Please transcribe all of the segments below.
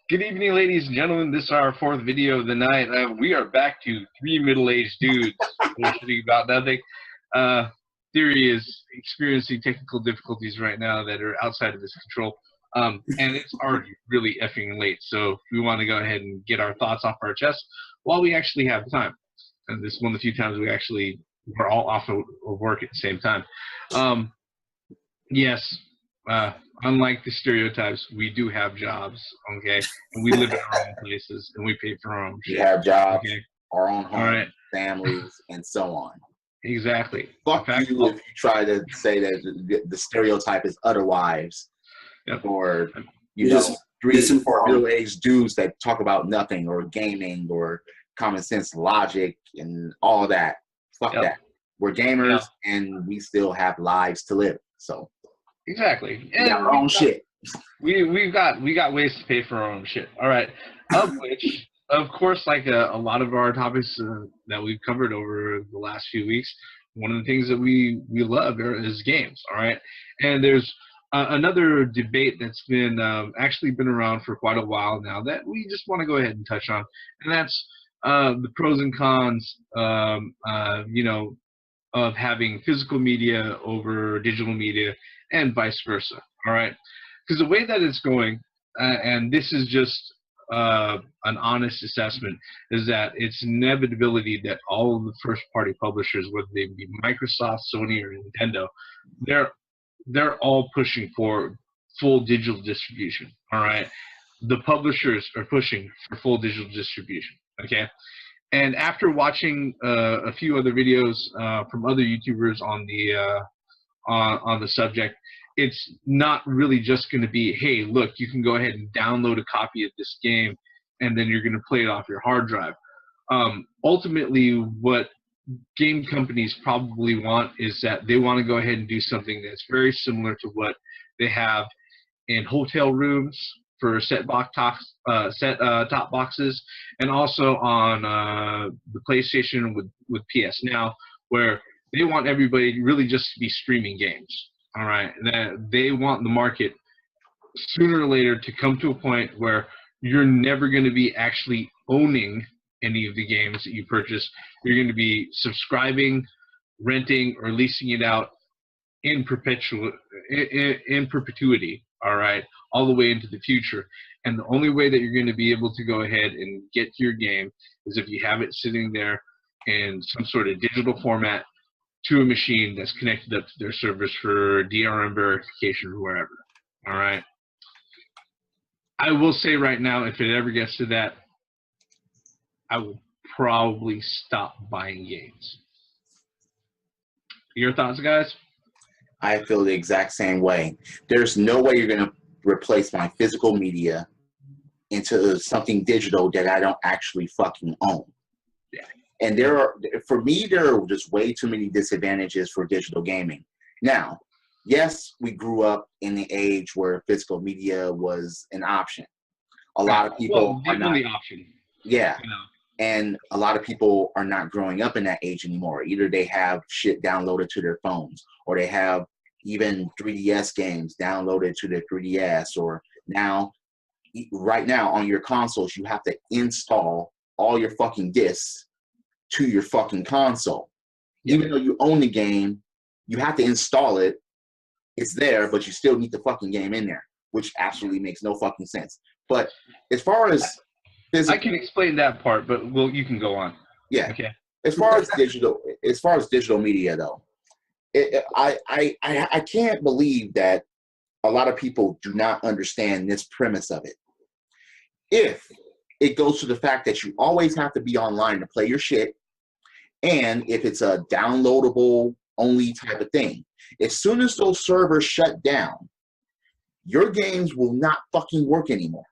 Good evening, ladies and gentlemen. This is our fourth video of the night. We are back to three middle-aged dudes bullshitting about nothing. Theory is experiencing technical difficulties right now that are outside of his control. And it's already really effing late, so we want to go ahead and get our thoughts off our chest while we actually have time. And this is one of the few times we're all off of work at the same time. Yes. Unlike the stereotypes, we do have jobs, okay? And we live in our own places, and we pay for our own shit. We have jobs, okay? our own homes, right. families, and so on. Exactly. Fuck you if you try to say that the stereotype is otherwise, yep. or you know, 3 or 4 middle-aged dudes that talk about nothing, or gaming, or common sense logic, and all that. Fuck yep. that. We're gamers, and we still have lives to live. So. Exactly. And we got our own shit. We got ways to pay for our own shit. All right. Of which, of course, like a lot of our topics that we've covered over the last few weeks, one of the things that we love is games. All right. And there's another debate that's been actually been around for quite a while now that we just want to go ahead and touch on, and that's the pros and cons. Of having physical media over digital media and vice versa, all right? Because the way that it's going, and this is just an honest assessment, is that it's inevitability that all of the first-party publishers, whether they be Microsoft, Sony, or Nintendo, they're all pushing for full digital distribution, all right? The publishers are pushing for full digital distribution, okay? And after watching a few other videos from other YouTubers on the subject, it's not really just going to be, hey, look, you can go ahead and download a copy of this game, and then you're going to play it off your hard drive. Ultimately, what game companies probably want is that they want to go ahead and do something that's very similar to what they have in hotel rooms for set-top boxes, and also on the PlayStation with PS Now, where they want everybody really just to be streaming games. All right, that they want the market sooner or later to come to a point where you're never going to be actually owning any of the games that you purchase. You're going to be subscribing, renting, or leasing it out in perpetuity. All right, all the way into the future. And the only way that you're going to be able to go ahead and get to your game is if you have it sitting there in some sort of digital format to a machine that's connected up to their servers for DRM verification or wherever. All right. I will say right now, if it ever gets to that, I will probably stop buying games. Your thoughts, guys? I feel the exact same way. There's no way you're going to replace my physical media into something digital that I don't actually fucking own. Yeah. And for me, there are just way too many disadvantages for digital gaming. Now, yes, we grew up in the age where physical media was an option. A lot of people are not. The option. Yeah. You know. And a lot of people are not growing up in that age anymore. Either they have shit downloaded to their phones, or they have even 3DS games downloaded to their 3DS, or right now on your consoles, you have to install all your fucking discs to your fucking console. Yep. Even though you own the game, you have to install it. It's there, but you still need the fucking game in there, which absolutely makes no fucking sense. But as far as I can explain that part, but you can go on. Yeah. Okay. As far as digital media, though, I can't believe that a lot of people do not understand this premise of it. If it goes to the fact that you always have to be online to play your shit, and if it's a downloadable only type of thing, as soon as those servers shut down, your games will not fucking work anymore.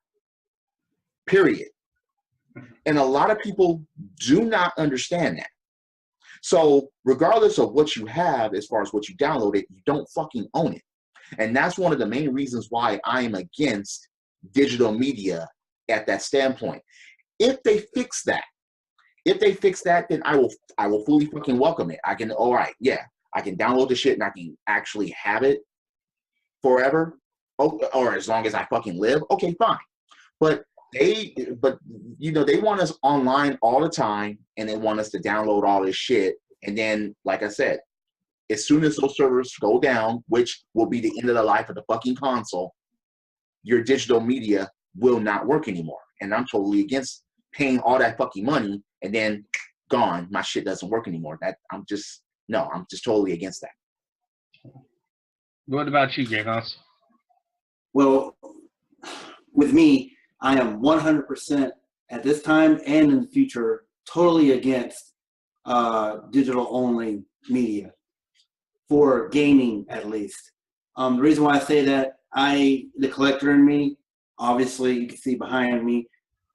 Period. And a lot of people do not understand that. So regardless of what you have, as far as what you downloaded, you don't fucking own it. And that's one of the main reasons why I am against digital media at that standpoint. If they fix that, then I will fully fucking welcome it. I can, all right, yeah, I can download the shit and I can actually have it forever, or as long as I fucking live. Okay, fine. But But you know, they want us online all the time, and they want us to download all this shit. And then, like I said, as soon as those servers go down, which will be the end of the life of the fucking console, your digital media will not work anymore. And I'm totally against paying all that fucking money and then gone. My shit doesn't work anymore. I'm just totally against that. What about you, Graymouse? Well, with me, I am 100% at this time and in the future totally against digital-only media for gaming, at least. The reason why I say that, the collector in me, obviously you can see behind me,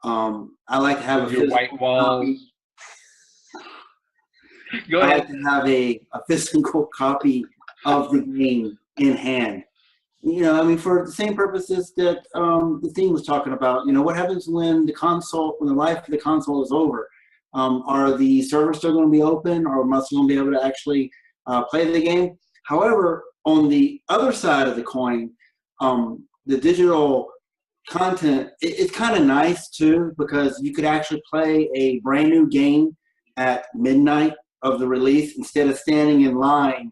I like to have your white walls. Go ahead. I like to have a physical copy of the game in hand. You know, I mean, for the same purposes that the theme was talking about. You know, what happens when the life of the console is over? Are the servers still going to be open, or am I still going to be able to actually play the game? However, on the other side of the coin, the digital content, it's kind of nice too, because you could actually play a brand new game at midnight of the release instead of standing in line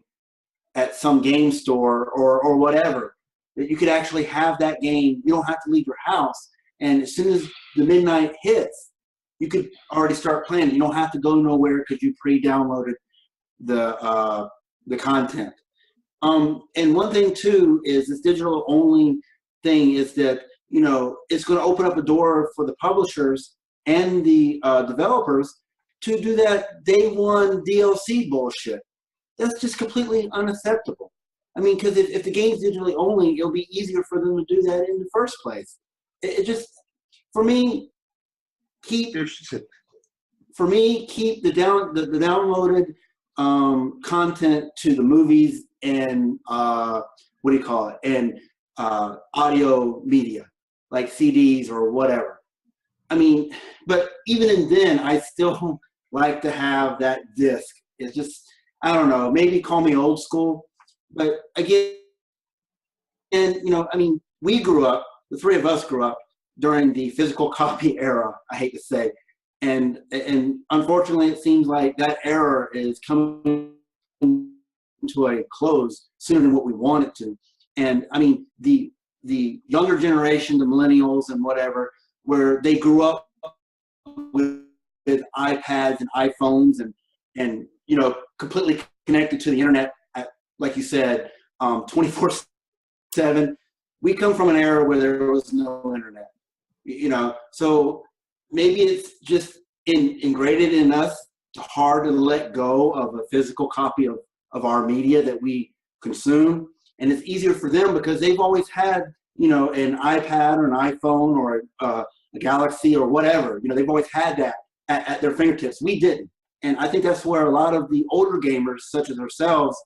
at some game store or whatever. That you could actually have that game. You don't have to leave your house, and as soon as the midnight hits, you could already start playing. You don't have to go nowhere because you pre-downloaded the content. And one thing too is this digital only thing is that, you know, it's going to open up a door for the publishers and the developers to do that day one DLC bullshit. That's just completely unacceptable. I mean, because if the game's digitally only, it'll be easier for them to do that in the first place. It just, for me, keep the downloaded content to the movies and and audio media like CDs or whatever. I mean, but even then, I still like to have that disc. It's just, I don't know, maybe call me old school, but again, and you know, I mean, we grew up, the three of us grew up during the physical copy era, I hate to say, and unfortunately, it seems like that era is coming to a close sooner than what we want it to. And I mean, the younger generation, the millennials and whatever, where they grew up with iPads and iPhones and you know, completely connected to the internet, like you said, 24/7. We come from an era where there was no internet, you know, so maybe it's just ingrained in us, hard to let go of a physical copy of our media that we consume. And it's easier for them because they've always had, you know, an iPad or an iPhone or a Galaxy or whatever. You know, they've always had that at their fingertips. We didn't. And I think that's where a lot of the older gamers, such as ourselves,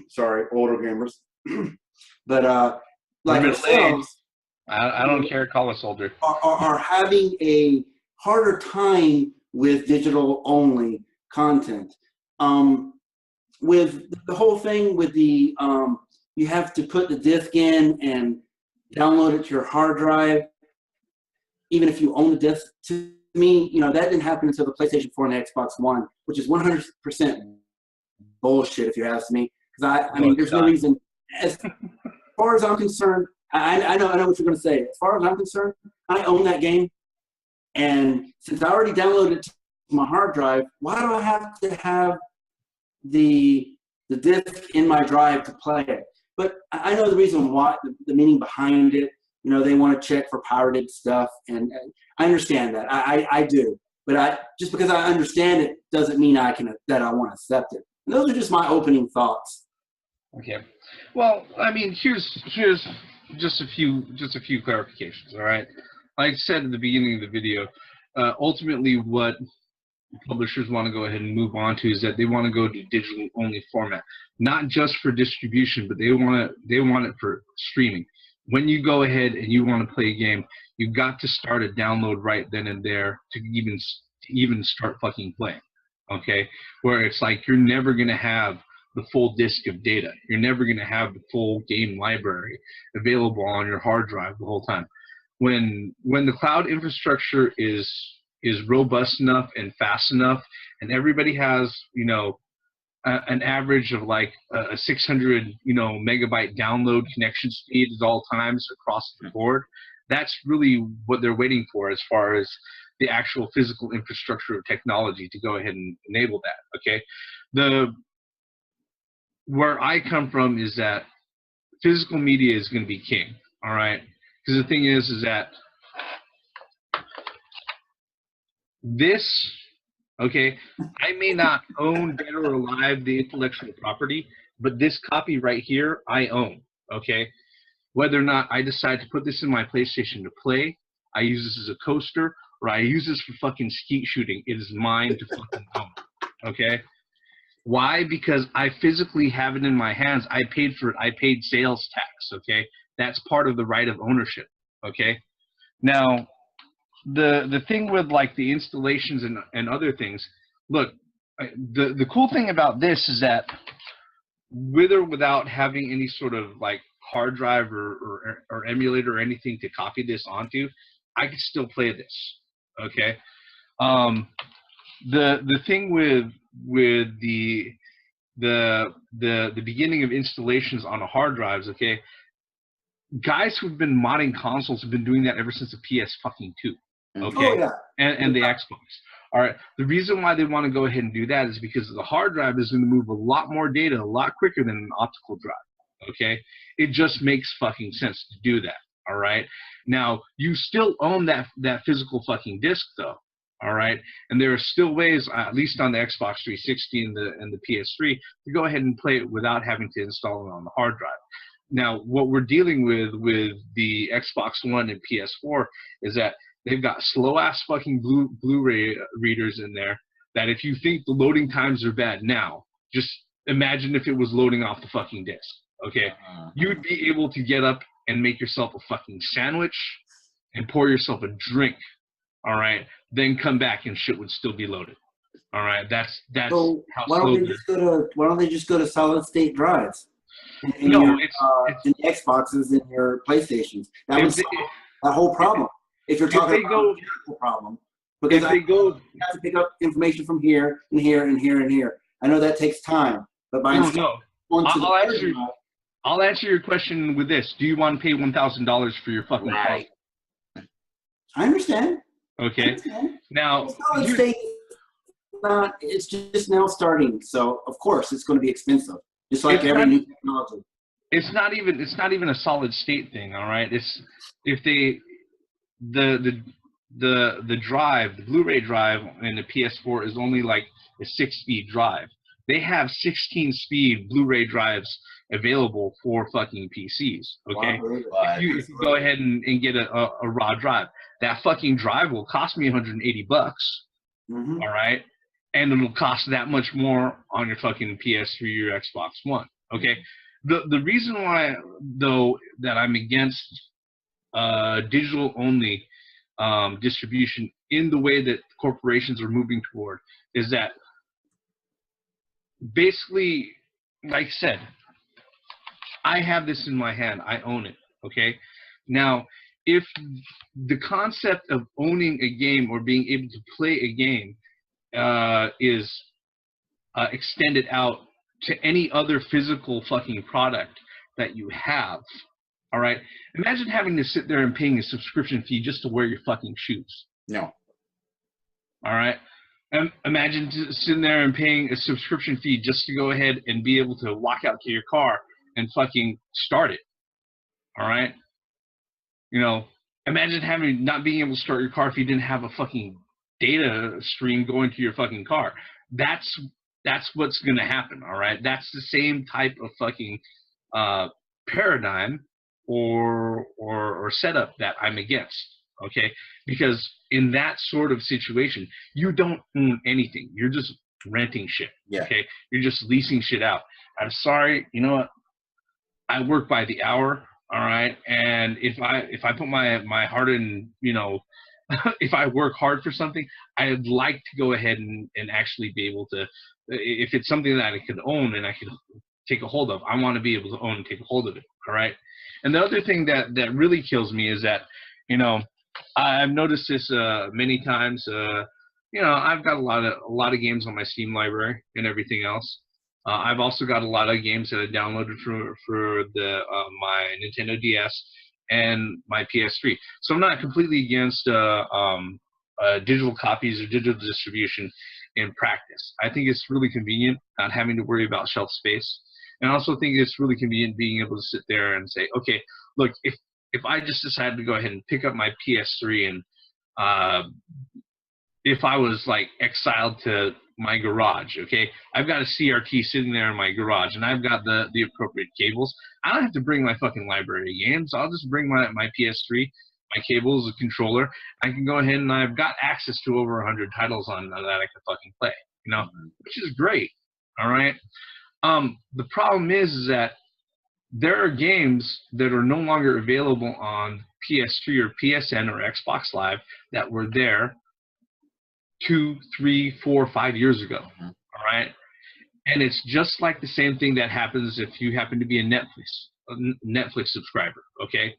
sorry, older gamers, but like ourselves, I don't care, call us older, are having a harder time with digital only content. With the whole thing with the you have to put the disc in and download it to your hard drive, even if you own the disc. To me, you know, that didn't happen until the PlayStation 4 and the Xbox One, which is 100% bullshit if you ask me. Because I mean, there's no reason. As far as I'm concerned, I know what you're going to say. As far as I'm concerned, I own that game, and since I already downloaded it to my hard drive, why do I have to have the disc in my drive to play it? But I know the reason why, the meaning behind it. You know, they want to check for pirated stuff, and I understand that. I do. But just because I understand it doesn't mean that I want to accept it. And those are just my opening thoughts. Okay. Well, I mean, here's just a few clarifications. All right. Like I said at the beginning of the video, ultimately what publishers want to go ahead and move on to is that they want to go to digital only format, not just for distribution, but they want it for streaming. When you go ahead and you want to play a game, you got to start a download right then and there to even start fucking playing. Okay, where it's like you're never gonna have the full disk of data. You're never gonna have the full game library available on your hard drive the whole time. when the cloud infrastructure is robust enough and fast enough, and everybody has, you know, an average of like a 600, you know, megabyte download connection speed at all times across the board, that's really what they're waiting for as far as the actual physical infrastructure of technology to go ahead and enable that. Okay, where I come from is that physical media is going to be king. All right, because the thing is that this, okay, I may not own, dead or alive, the intellectual property, but this copy right here I own. Okay, whether or not I decide to put this in my PlayStation to play, I use this as a coaster, or I use this for fucking skeet shooting, it is mine to fucking own. Okay. Why? Because I physically have it in my hands. I paid for it. I paid sales tax. Okay, that's part of the right of ownership. Okay, now the thing with like the installations and other things. Look, the cool thing about this is that with or without having any sort of like hard drive or emulator or anything to copy this onto, I can still play this. Okay, the thing with the beginning of installations on a hard drives, okay, guys who've been modding consoles have been doing that ever since the PS fucking 2, okay, Oh, yeah. and the Xbox. All right, the reason why they want to go ahead and do that is because the hard drive is going to move a lot more data a lot quicker than an optical drive. Okay, it just makes fucking sense to do that. All right, now you still own that physical fucking disc though. All right, and there are still ways, at least on the Xbox 360 and the PS3, to go ahead and play it without having to install it on the hard drive. Now, what we're dealing with the Xbox One and PS4 is that they've got slow-ass fucking Blu-ray readers in there that if you think the loading times are bad now, just imagine if it was loading off the fucking disc, okay? You'd be able to get up and make yourself a fucking sandwich and pour yourself a drink, all right? Then come back and shit would still be loaded. All right, that's So how why slow. don't they just go to solid state drives? In No, your, it's in the Xboxes and your PlayStations. That would if solve that whole problem. If you're talking they about go- a technical problem, because if they go. you have to pick up information from here and here and here and here. I know that takes time, but by No. onto the I'll third answer. drive, I'll answer your question with this: do you want to pay $1,000 for your fucking Right. console? I understand. Okay. Now, Solid state, it's just now starting, so of course it's going to be expensive, just like It's every not- new technology. it's not even a solid state thing. All right. It's if they the drive, the Blu-ray drive in the PS4 is only like a 6-speed drive. They have 16-speed Blu-ray drives available for fucking PCs. Okay. Wow. If you go ahead and get a raw drive, that fucking drive will cost me $180. Mm-hmm. All right, and it'll cost that much more on your fucking PS3 or Xbox One. Okay, the reason why though that I'm against digital only distribution in the way that corporations are moving toward is that basically, like I said, I have this in my hand. I own it. Okay, now if the concept of owning a game or being able to play a game is extended out to any other physical fucking product that you have, all right? Imagine having to sit there and paying a subscription fee just to wear your fucking shoes. No. All right? Imagine sitting there and paying a subscription fee just to go ahead and be able to walk out to your car and fucking start it. All right? You know, imagine not being able to start your car if you didn't have a fucking data stream going to your fucking car. That's what's going to happen, all right? That's the same type of fucking paradigm or setup that I'm against, okay? Because in that sort of situation, you don't own anything. You're just renting shit, okay? You're just leasing shit out. I'm sorry, you know what? I work by the hour, all right? And if I put my heart in, you know, if I work hard for something, I'd like to go ahead and actually be able to, if it's something that I could own and I could take a hold of, I want to be able to own and take a hold of it, all right? And the other thing that really kills me is that You know, I've noticed this many times. You know, I've got a lot of games on my Steam library and everything else. I've also got a lot of games that I downloaded for the my Nintendo DS and my PS3. So I'm not completely against digital copies or digital distribution in practice. I think it's really convenient not having to worry about shelf space, and I also think it's really convenient being able to sit there and say, okay, look, if I just decided to go ahead and pick up my PS3 and if I was like exiled to my garage, okay, I've got a CRT sitting there in my garage and I've got the appropriate cables. I don't have to bring my fucking library of games. I'll just bring my PS3, my cables, a controller. I can go ahead and I've got access to over 100 titles on that I can fucking play, you know, which is great. All right. The problem is that there are games that are no longer available on PS3 or PSN or Xbox Live that were there 2, 3, 4, 5 years ago. All right. And it's just like the same thing that happens if you happen to be a Netflix subscriber. Okay.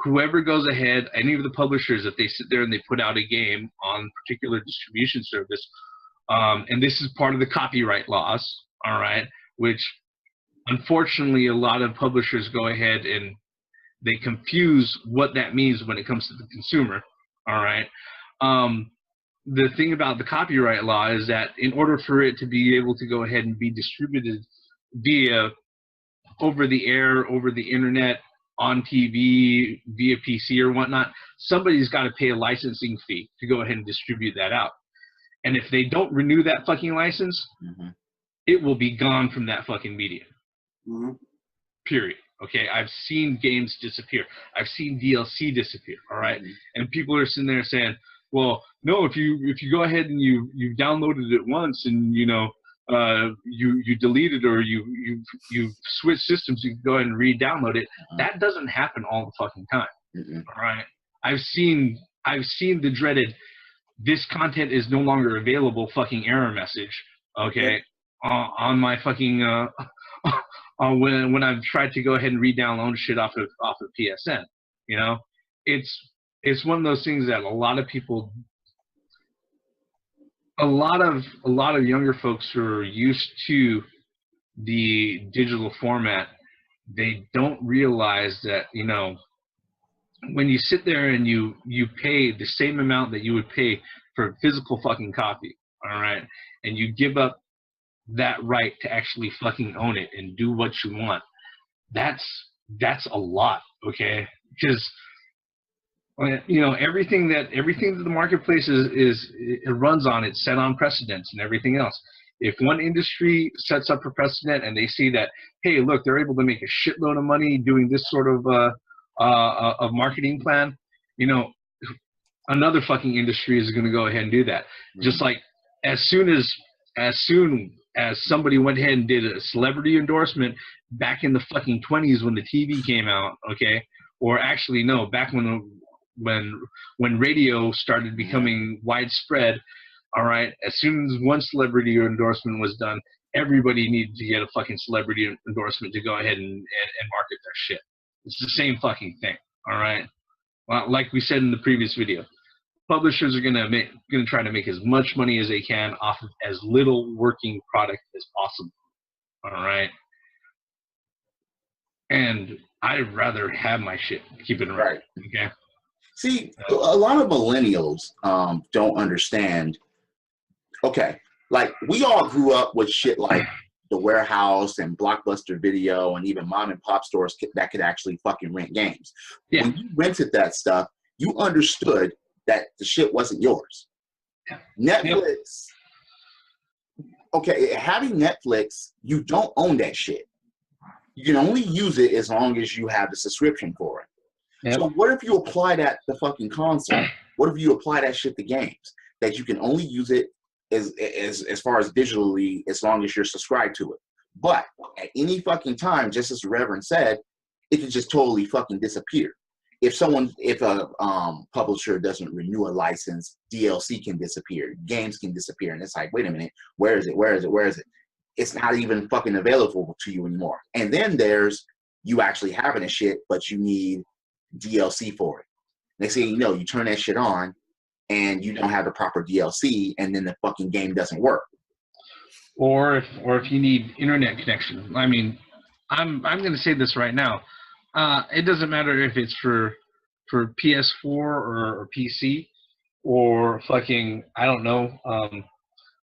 Whoever goes ahead, any of the publishers, if they sit there and they put out a game on particular distribution service, and this is part of the copyright laws, all right, which unfortunately a lot of publishers go ahead and they confuse what that means when it comes to the consumer, all right. The thing about the copyright law is that in order for it to be able to go ahead and be distributed via over the air, over the internet, on TV, via PC or whatnot, somebody's got to pay a licensing fee to go ahead and distribute that out. And if they don't renew that fucking license, it will be gone from that fucking medium. Period. Okay, I've seen games disappear. I've seen DLC disappear. All right, and people are sitting there saying, "Well, no, if you go ahead and you downloaded it once and you know you delete it or you switch systems, you can go ahead and re-download it." That doesn't happen all the fucking time. All right, I've seen the dreaded "this content is no longer available" fucking error message. Okay, on my fucking when I've tried to go ahead and re-download shit off of PSN. You know, it's one of those things that a lot of people, a lot of younger folks who are used to the digital format, they don't realize that, you know, when you sit there and you pay the same amount that you would pay for a physical fucking copy, all right, and you give up that right to actually fucking own it and do what you want, that's a lot, okay? Because you know, everything that the marketplace it runs on, it's set on precedents and everything else. If one industry sets up a precedent and they see that, hey, look, they're able to make a shitload of money doing this sort of marketing plan, you know, another fucking industry is going to go ahead and do that. Just like as soon as somebody went ahead and did a celebrity endorsement back in the fucking 20s when the TV came out, okay, or actually no, back when radio started becoming widespread, all right, as soon as one celebrity endorsement was done, everybody needed to get a fucking celebrity endorsement to go ahead and market their shit. It's the same fucking thing, all right? Well, like we said in the previous video, publishers are gonna try to make as much money as they can off of as little working product as possible, all right? And I'd rather have my shit, keep it right, okay? See, a lot of millennials don't understand. Okay, like we all grew up with shit like The Warehouse and Blockbuster Video and even mom and pop stores that could actually fucking rent games. Yeah. When you rented that stuff, you understood that the shit wasn't yours. Yeah. Netflix, okay, having Netflix, you don't own that shit. You can only use it as long as you have the subscription for it. Yep. So what if you apply that to fucking console? What if you apply that shit to games? That you can only use it as far as digitally as long as you're subscribed to it. But at any fucking time, just as the Reverend said, it can just totally fucking disappear. If a publisher doesn't renew a license, DLC can disappear, games can disappear, and it's like, wait a minute, where is it? It's not even fucking available to you anymore. And then there's you actually having a shit, but you need DLC for it. Next thing you know, you turn that shit on, and you don't have the proper DLC, and then the fucking game doesn't work. Or if you need internet connection. I mean, I'm going to say this right now. It doesn't matter if it's for PS4 or PC or fucking, I don't know,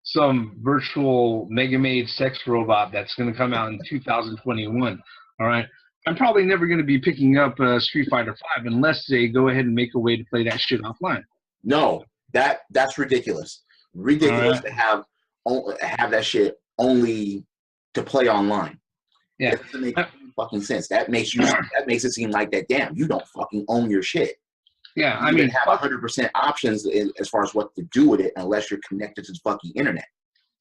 some virtual Mega Maid sex robot that's going to come out in 2021. All right. I'm probably never going to be picking up Street Fighter V unless they go ahead and make a way to play that shit offline. No, that's ridiculous. Ridiculous to have that shit only to play online. Yeah, it doesn't make fucking sense. That makes it seem like that. Damn, you don't fucking own your shit. Yeah, I mean, have 100% options as far as what to do with it, unless you're connected to the fucking internet.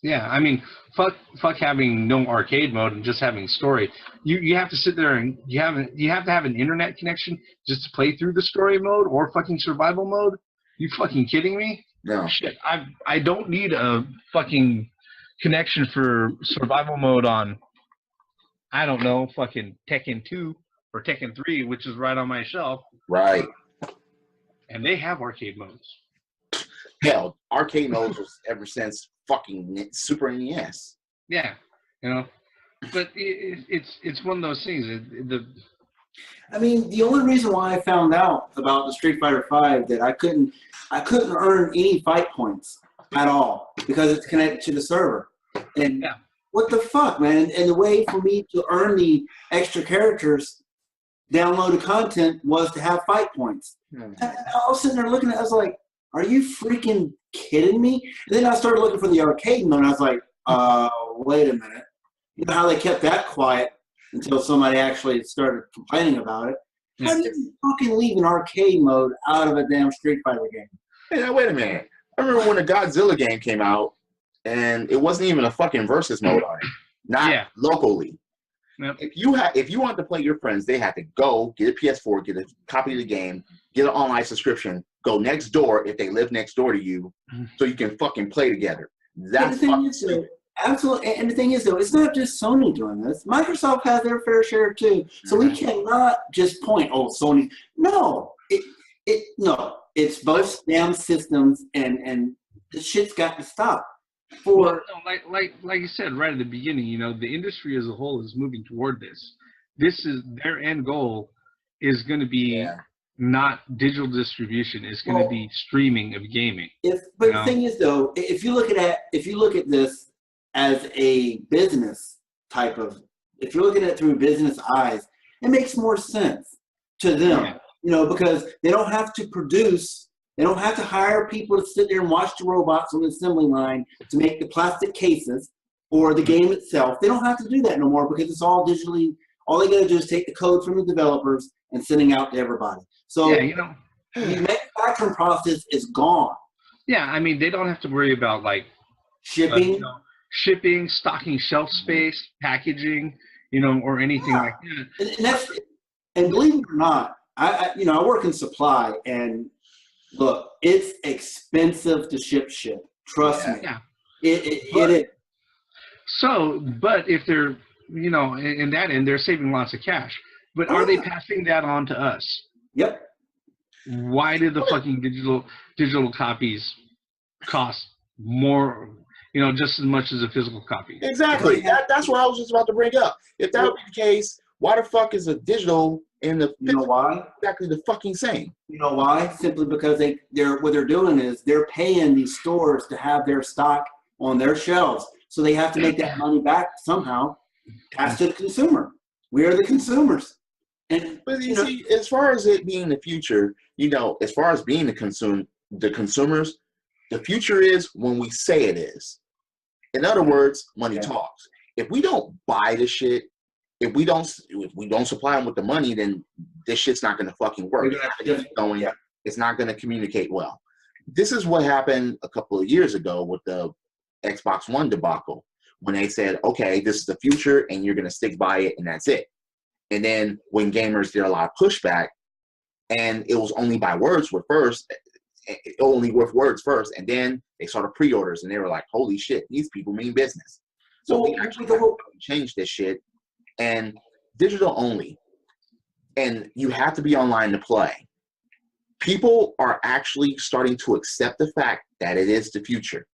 Yeah, I mean, fuck having no arcade mode and just having story. You have to sit there and you have to have an internet connection just to play through the story mode or fucking survival mode. You fucking kidding me? No. Shit, I don't need a fucking connection for survival mode on, I don't know, fucking Tekken 2 or Tekken 3, which is right on my shelf. Right. And they have arcade modes. Hell, arcade modes was ever since fucking Super NES. Yeah, you know, but it's one of those things. I mean, the only reason why I found out about the Street Fighter V that I couldn't earn any fight points at all because it's connected to the server. And yeah. What the fuck, man? And the way for me to earn the extra characters, downloaded content, was to have fight points. And I was sitting there looking at it, I was like, are you freaking kidding me? And then I started looking for the arcade mode, and I was like, wait a minute. You know how they kept that quiet until somebody actually started complaining about it? How do you fucking leave an arcade mode out of a damn Street Fighter game? Hey, now, wait a minute. I remember when the Godzilla game came out, and it wasn't even a fucking versus mode on it. Not locally. Yep. If you wanted to play your friends, they had to go get a PS4, get a copy of the game, get an online subscription, go next door if they live next door to you, so you can fucking play together. That's fucking stupid. Absolutely. And the thing is, though, it's not just Sony doing this. Microsoft has their fair share too. So we cannot just point, oh, Sony. No, it's both damn systems, and the shit's got to stop. Like you said right at the beginning, you know, the industry as a whole is moving toward this. This is their end goal is going to be not digital distribution. It's going to be streaming of gaming. But the thing is, though, if you look at this as a business type of, if you're looking at it through business eyes, it makes more sense to them. Yeah. You know, because they don't have to produce. They don't have to hire people to sit there and watch the robots on the assembly line to make the plastic cases or the game itself. They don't have to do that no more because it's all digitally. All they got to do is take the code from the developers and sending out to everybody. So the manufacturing process is gone. Yeah, I mean, they don't have to worry about like shipping, stocking shelf space, packaging, you know, or anything like that. And believe it or not, I work in supply, and look, it's expensive to ship shit. Trust me. Yeah. It is. So, but if they're, you know, in that end, they're saving lots of cash. But are they passing that on to us? Yep. Why did the fucking digital copies cost more, you know, just as much as a physical copy? Exactly. That's what I was just about to bring up. If that would be the case, why the fuck is a digital and the you know why? Exactly the fucking same. You know why? Simply because what they're doing is they're paying these stores to have their stock on their shelves. So they have to make that money back somehow. Pass to the consumer. We are the consumers. But you see, as far as it being the future, you know, as far as being the consumers, the future is when we say it is. In other words, money talks. If we don't buy the shit, if we don't supply them with the money, then this shit's not going to fucking work. It's not going to communicate well. This is what happened a couple of years ago with the Xbox One debacle, when they said, okay, this is the future and you're going to stick by it and that's it. And then when gamers did a lot of pushback, and it was only by words first, and then they saw the pre-orders and they were like, holy shit, these people mean business. So we actually changed this shit and digital only. and you have to be online to play. People are actually starting to accept the fact that it is the future.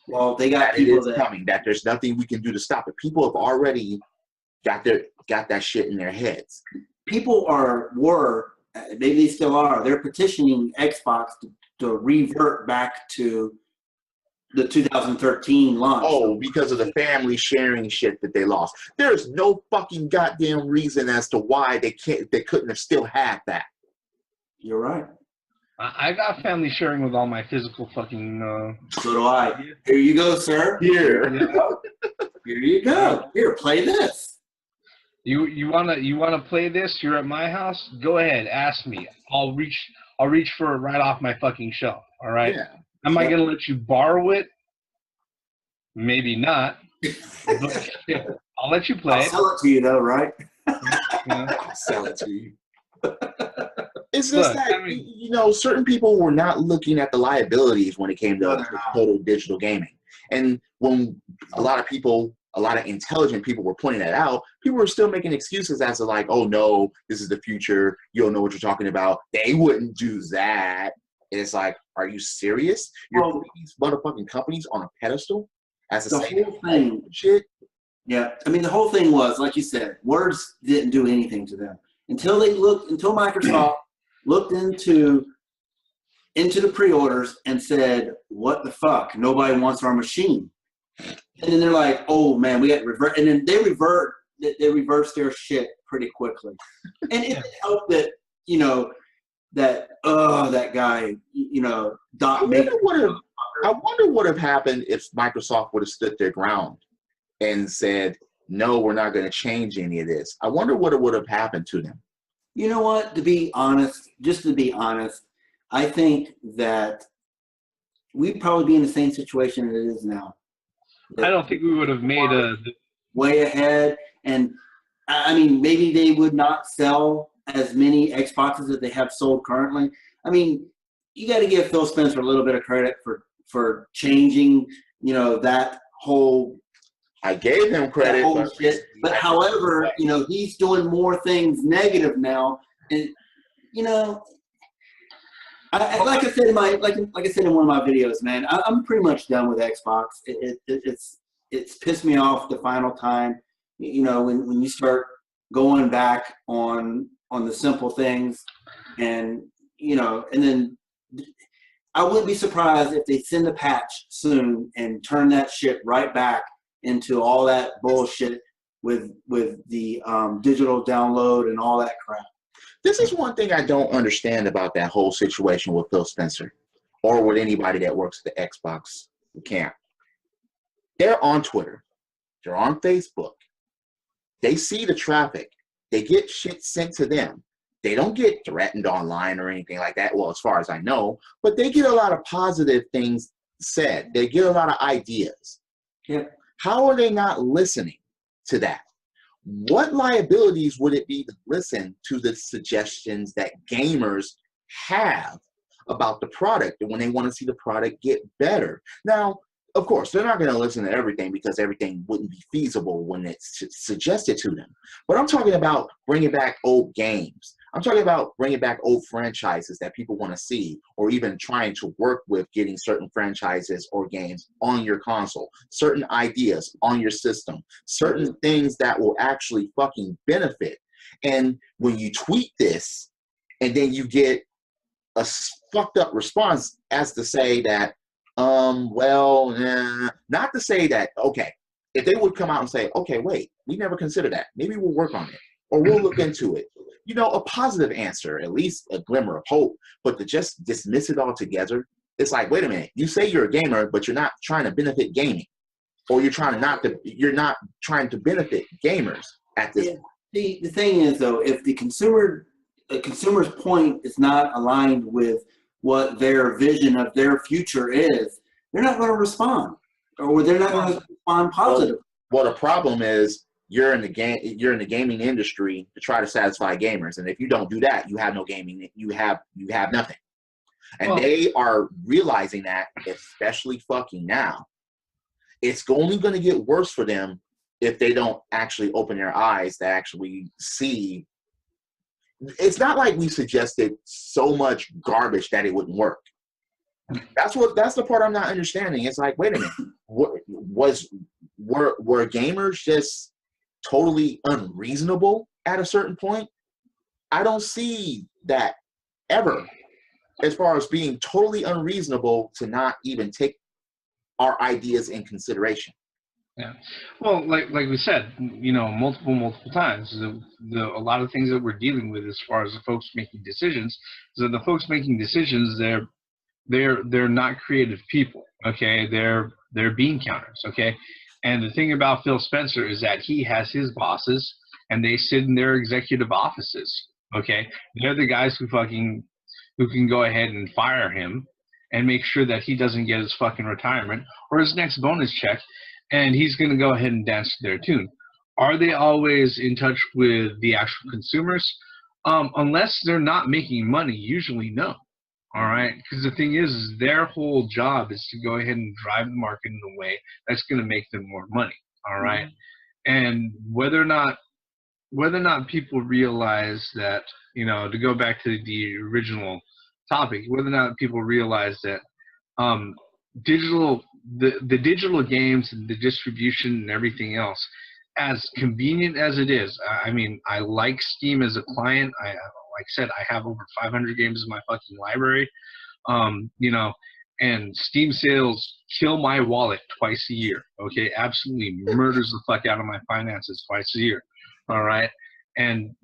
Well, they got that it people is that coming, that there's nothing we can do to stop it. People have already got that shit in their heads. people were maybe they still are. They're petitioning Xbox to revert back to the 2013 launch. Oh, because of the family sharing shit that they lost. There's no fucking goddamn reason as to why they couldn't have still had that. You're right. I got family sharing with all my physical fucking. So do I. Here you go, sir. Here. Here you go. Here, play this. You wanna play this? You're at my house. Go ahead, ask me. I'll reach for it right off my fucking shelf. All right. Yeah. Am I gonna let you borrow it? Maybe not. But I'll let you play I'll sell it to you though, right? I'll sell it to you. It's just Look, that, I mean, you know, certain people were not looking at the liabilities when it came No, to they're not. total digital gaming. And when a lot of intelligent people were pointing that out, people were still making excuses as to like, oh no, this is the future. You don't know what you're talking about. They wouldn't do that. And it's like, are you serious? You're putting these motherfucking companies on a pedestal as The whole thing. shit. Yeah, I mean the whole thing was, like you said, words didn't do anything to them until Microsoft looked into the pre-orders and said, "What the fuck? Nobody wants our machine." And then they're like, "Oh man, we got to revert." And then they reversed their shit pretty quickly. And it helped that that guy Doc. I wonder what have happened if Microsoft would have stood their ground and said, no, we're not going to change any of this. I wonder what would have happened to them. You know what? To be honest, I think that we'd probably be in the same situation it is now. I don't think we would have made way ahead. And I mean, maybe they would not sell as many Xboxes that they have sold currently. I mean, you got to give Phil Spencer a little bit of credit for changing, that whole. I gave him credit, but however, he's doing more things negative now, and like I said in one of my videos, man, I'm pretty much done with Xbox. It's pissed me off the final time. When you start going back on the simple things, and then I wouldn't be surprised if they send a patch soon and turn that shit right back into all that bullshit with the digital download and all that crap. This is one thing I don't understand about that whole situation with Phil Spencer or with anybody that works at the Xbox camp. They're on Twitter. They're on Facebook. They see the traffic. They get shit sent to them. They don't get threatened online or anything like that, well, as far as I know, but they get a lot of positive things said. They get a lot of ideas. Yeah. How are they not listening to that? What liabilities would it be to listen to the suggestions that gamers have about the product and when they want to see the product get better? Now, of course, they're not going to listen to everything because everything wouldn't be feasible when it's suggested to them. But I'm talking about bringing back old games. I'm talking about bringing back old franchises that people want to see, or even trying to work with getting certain franchises or games on your console, certain ideas on your system, certain things that will actually fucking benefit. And when you tweet this and then you get a fucked up response as to say that, not to say that, okay, if they would come out and say, okay, wait, we never considered that. Maybe we'll work on it or we'll look into it. A positive answer, at least a glimmer of hope, but to just dismiss it altogether, it's like, wait a minute, you say you're a gamer, but you're not trying to benefit gaming, or you're not trying to benefit gamers at this point. The thing is, though, if the consumer's point is not aligned with what their vision of their future is, they're not going to respond, or they're not going to respond positively. Well, the problem is you're in the gaming industry to try to satisfy gamers, and if you don't do that, you have no gaming. You have nothing. And they are realizing that, especially fucking now. It's only going to get worse for them if they don't actually open their eyes to actually see it's not like we suggested so much garbage that it wouldn't work. That's the part I'm not understanding. It's like, wait a minute, were gamers just totally unreasonable at a certain point? I don't see that ever, as far as being totally unreasonable to not even take our ideas in consideration. Yeah. Well, like we said, multiple times, a lot of things that we're dealing with as far as the folks making decisions is that the folks making decisions, they're not creative people. Okay, they're bean counters. Okay, and the thing about Phil Spencer is that he has his bosses, and they sit in their executive offices. Okay, they're the guys who can go ahead and fire him and make sure that he doesn't get his fucking retirement or his next bonus check, and he's going to go ahead and dance to their tune. Are they always in touch with the actual consumers? Unless they're not making money, usually no. All right, because the thing is their whole job is to go ahead and drive the market in a way that's going to make them more money. All right, and whether or not people realize that, to go back to the original topic, whether or not people realize that the digital games and the distribution and everything else, as convenient as it is, I mean, I like Steam as a client. Like I said, I have over 500 games in my fucking library, and Steam sales kill my wallet twice a year. Okay, absolutely murders the fuck out of my finances twice a year. All right, and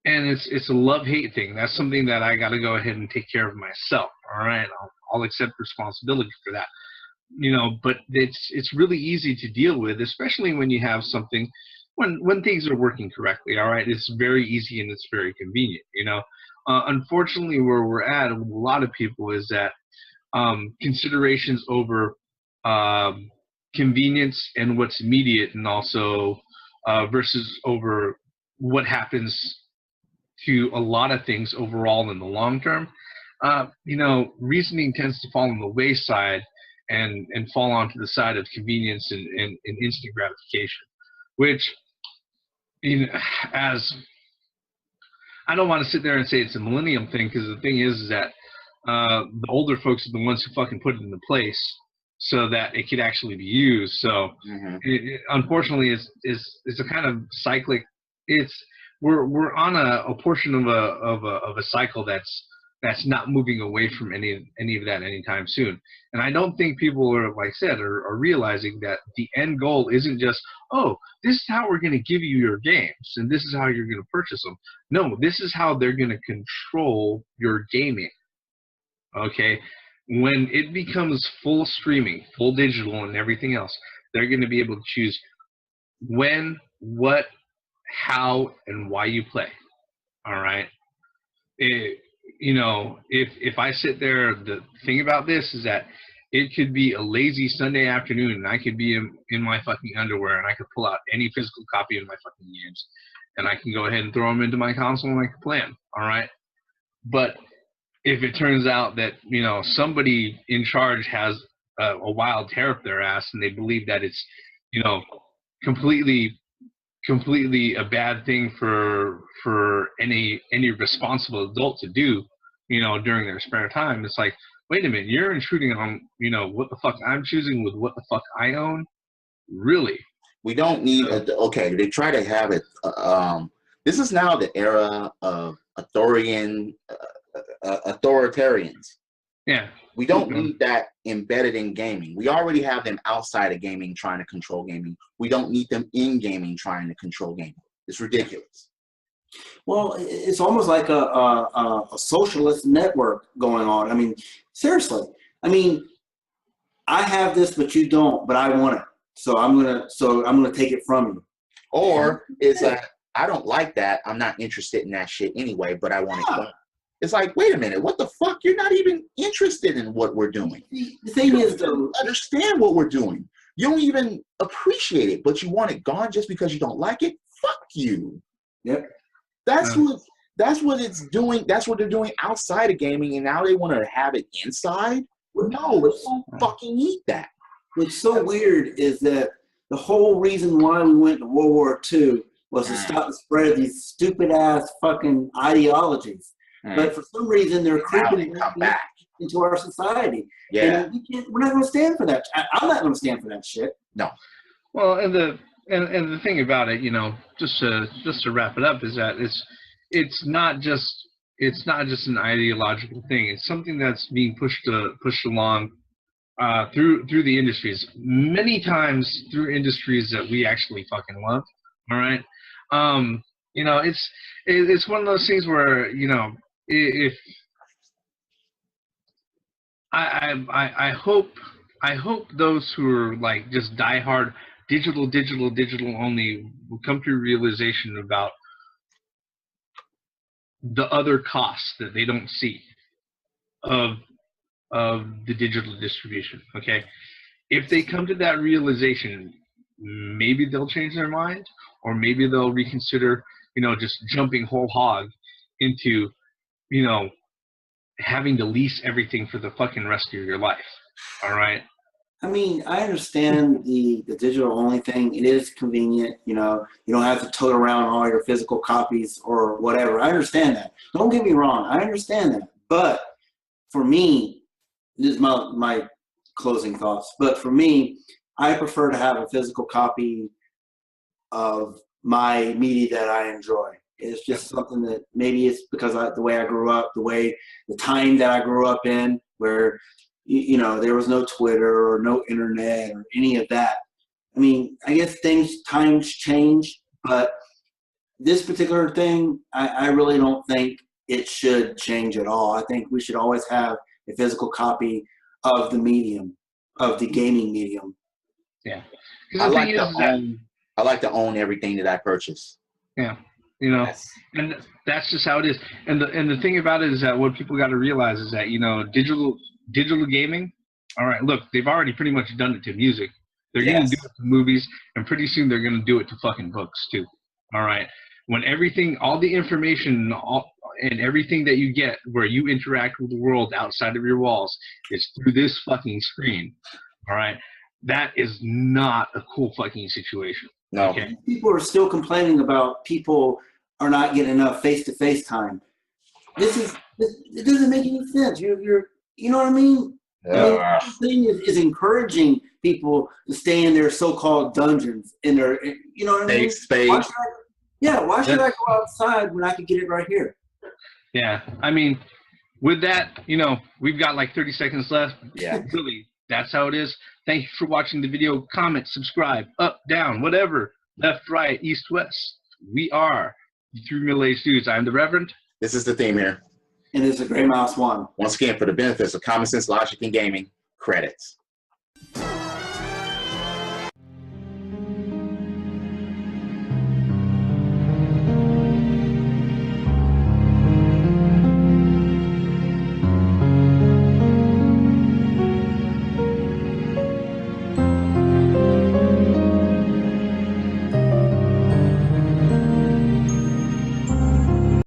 it's a love-hate thing. That's something that I got to go ahead and take care of myself. All right, I'll accept responsibility for that. But it's really easy to deal with, especially when you have something, when things are working correctly. All right, it's very easy and it's very convenient. Unfortunately, where we're at with a lot of people is that considerations over convenience and what's immediate, and also versus over what happens to a lot of things overall in the long term. Reasoning tends to fall on the wayside and fall onto the side of convenience and instant gratification, which, as I don't want to sit there and say it's a millennium thing, because the thing is that the older folks are the ones who fucking put it into place so that it could actually be used. So unfortunately, it's a kind of cyclic. We're on a portion of a cycle that's not moving away from any of that anytime soon. And I don't think people are, like I said, are realizing that the end goal isn't just, oh, this is how we're going to give you your games and this is how you're going to purchase them. No, this is how they're going to control your gaming. Okay? When it becomes full streaming, full digital and everything else, they're going to be able to choose when, what, how, and why you play. All right? If I sit there, the thing about this is that it could be a lazy Sunday afternoon and I could be in my fucking underwear and I could pull out any physical copy of my fucking games and I can go ahead and throw them into my console and I can play them. All right. But if it turns out that, somebody in charge has a wild hair up their ass and they believe that it's, completely a bad thing for any responsible adult to do, during their spare time. It's like, wait a minute, you're intruding on, what the fuck I'm choosing with what the fuck I own? Really? We don't need okay, they try to have it this is now the era of authoritarians. Yeah. We don't need that embedded in gaming. We already have them outside of gaming trying to control gaming. We don't need them in gaming trying to control gaming. It's ridiculous. Well, it's almost like a socialist network going on. I mean, seriously. I mean, I have this, but you don't. But I want it, so I'm gonna take it from you. Or it's like, I don't like that. I'm not interested in that shit anyway. But I want it done. It's like, wait a minute, what the fuck? You're not even interested in what we're doing. The thing is, though, understand what we're doing. You don't even appreciate it, but you want it gone just because you don't like it? Fuck you. Yep. That's what it's doing. That's what they're doing outside of gaming, and now they want to have it inside? No, don't fucking eat that. What's so weird is that the whole reason why we went to World War II was to stop the spread of these stupid ass fucking ideologies. But for some reason, they're creeping back into our society. Yeah. And we're not going to stand for that. I'm not going to stand for that shit. No. Well, and the thing about it, you know, just to wrap it up, is that it's not just an ideological thing. It's something that's being pushed along through the industries, many times through industries that we actually fucking love. All right. You know, it's one of those things where, you know, if I hope those who are like just diehard digital only will come to a realization about the other costs that they don't see of the digital distribution. Okay, if they come to that realization, maybe they'll change their mind, or maybe they'll reconsider, you know, just jumping whole hog into, you know, having to lease everything for the fucking rest of your life. All right. I mean, I understand the digital only thing. It is convenient, you know. You don't have to tote around all your physical copies or whatever. I understand that. Don't get me wrong. I understand that. But for me, this is my closing thoughts. But for me, I prefer to have a physical copy of my media that I enjoy. It's just something that maybe it's because the way I grew up, the time that I grew up in, where you know, there was no Twitter or no internet or any of that. I mean, I guess times change, but this particular thing, I really don't think it should change at all. I think we should always have a physical copy of the medium, of the gaming medium. Yeah. I like to own everything that I purchase. Yeah. You know, and that's just how it is. And the thing about it is that what people got to realize is that, you know, digital gaming, all right, look, they've already pretty much done it to music. They're going to do it to movies, and pretty soon they're going to do it to fucking books too. All right. When all the information and everything that you get where you interact with the world outside of your walls is through this fucking screen. All right. That is not a cool fucking situation. No. Okay? People are still complaining about people are not getting enough face-to-face time. It doesn't make any sense. You know what I mean? Yeah. The thing is encouraging people to stay in their so-called dungeons, in their, you know what I mean? Space. Why should I go outside when I can get it right here? Yeah, I mean, with that, you know, we've got like 30 seconds left. Yeah. Really, that's how it is. Thank you for watching the video. Comment, subscribe, up, down, whatever, left, right, east, west. We are the Three Middle-Aged Dudes. I'm the Reverend. This is the theme here. And it's a Graymouse 1. Once again, for the benefits of common sense, logic, and gaming, credits.